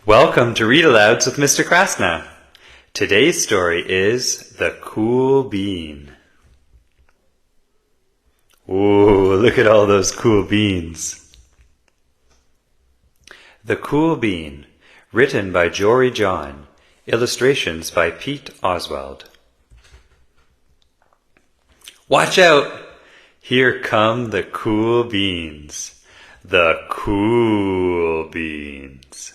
Welcome to Read Alouds with Mr. Krasna. Today's story is The Cool Bean. Ooh, look at all those cool beans. The Cool Bean, written by Jory John, illustrations by Pete Oswald. Watch out! Here come the cool beans. The cool beans.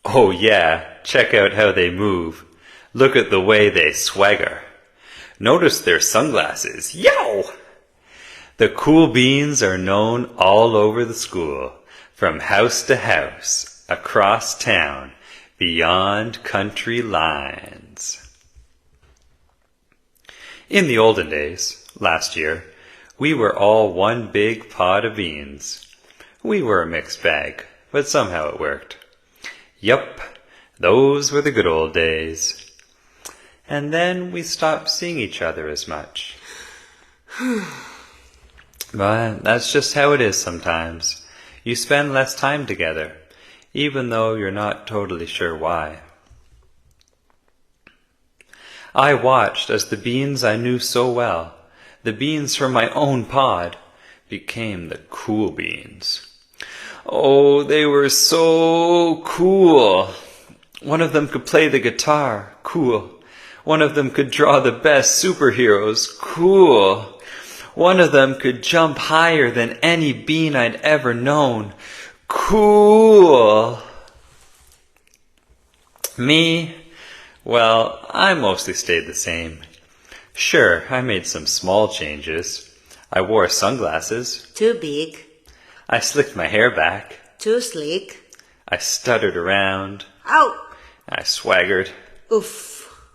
Oh yeah, check out how they move. Look at the way they swagger. Notice their sunglasses. Yow! The cool beans are known all over the school, from house to house, across town, beyond country lines. In the olden days, last year, we were all one big pot of beans. We were a mixed bag, but somehow it worked. Yup, those were the good old days. And then we stopped seeing each other as much. But that's just how it is sometimes. You spend less time together, even though you're not totally sure why. I watched as the beans I knew so well, the beans from my own pod, became the cool beans. Oh, they were so cool. One of them could play the guitar. Cool. One of them could draw the best superheroes. Cool. One of them could jump higher than any bean I'd ever known. Cool. Me? Well, I mostly stayed the same. Sure, I made some small changes. I wore sunglasses. Too big. I slicked my hair back. Too slick. I stuttered around. Ow! I swaggered. Oof.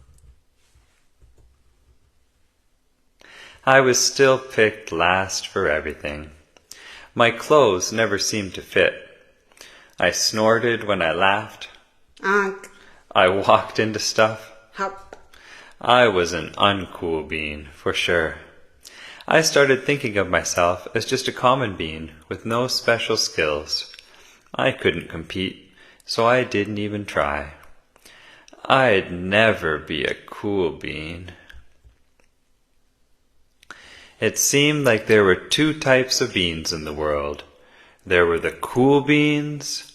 I was still picked last for everything. My clothes never seemed to fit. I snorted when I laughed. Unk. I walked into stuff. Hop. I was an uncool bean, for sure. I started thinking of myself as just a common bean with no special skills. I couldn't compete, so I didn't even try. I'd never be a cool bean. It seemed like there were two types of beans in the world. There were the cool beans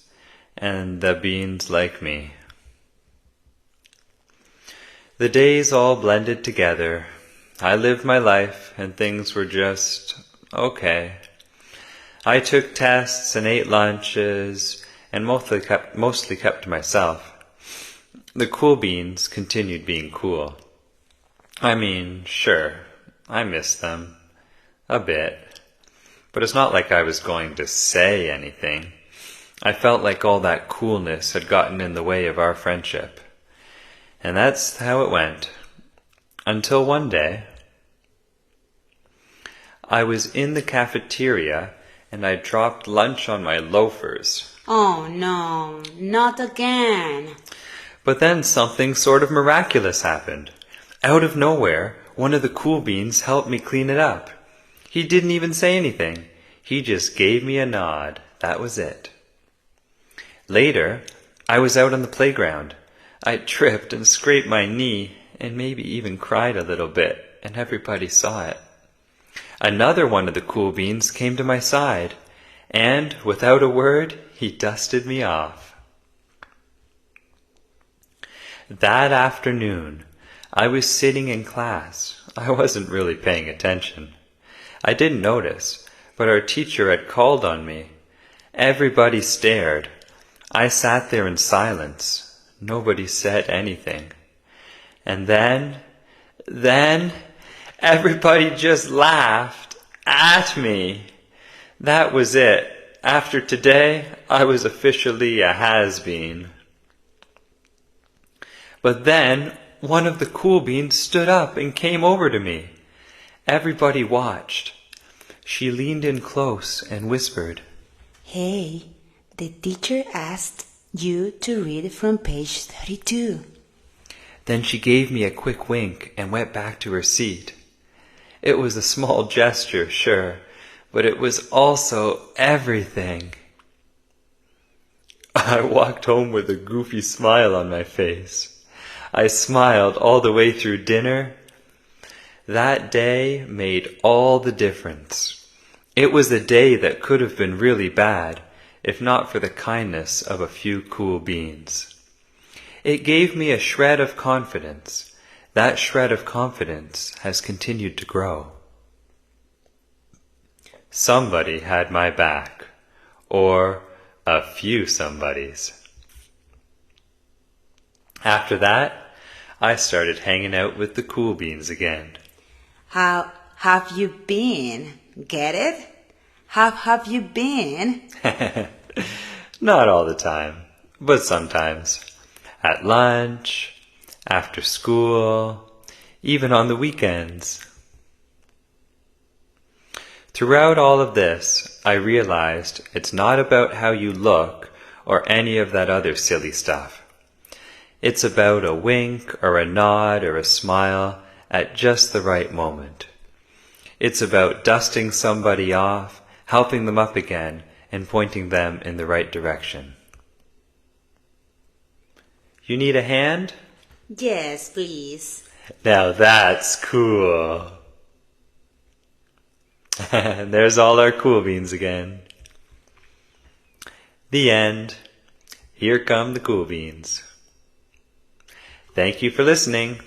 and the beans like me. The days all blended together. I lived my life and things were just okay. I took tests and ate lunches and mostly kept to myself. The cool beans continued being cool. I mean, sure, I miss them. A bit. But it's not like I was going to say anything. I felt like all that coolness had gotten in the way of our friendship. And that's how it went. Until one day, I was in the cafeteria and I dropped lunch on my loafers. Oh no, not again. But then something sort of miraculous happened. Out of nowhere, one of the cool beans helped me clean it up. He didn't even say anything. He just gave me a nod. That was it. Later, I was out on the playground. I tripped and scraped my knee and maybe even cried a little bit, and everybody saw it. Another one of the cool beans came to my side, and without a word, he dusted me off. That afternoon, I was sitting in class. I wasn't really paying attention. I didn't notice, but our teacher had called on me. Everybody stared. I sat there in silence. Nobody said anything. And then, everybody just laughed at me. That was it. After today, I was officially a has-been. But then, one of the cool beans stood up and came over to me. Everybody watched. She leaned in close and whispered, Hey, the teacher asked you to read from page 32. Then she gave me a quick wink and went back to her seat. It was a small gesture, sure, but it was also everything. I walked home with a goofy smile on my face. I smiled all the way through dinner. That day made all the difference. It was a day that could have been really bad, if not for the kindness of a few cool beans. It gave me a shred of confidence. That shred of confidence has continued to grow. Somebody had my back, or a few somebodies. After that, I started hanging out with the cool beans again. How have you been? Get it? How have you been? Not all the time, but sometimes. At lunch, after school, even on the weekends. Throughout all of this, I realized it's not about how you look or any of that other silly stuff. It's about a wink or a nod or a smile at just the right moment. It's about dusting somebody off, helping them up again, and pointing them in the right direction. You need a hand? Yes, please. Now that's cool. There's all our cool beans again. The end. Here come the cool beans. Thank you for listening.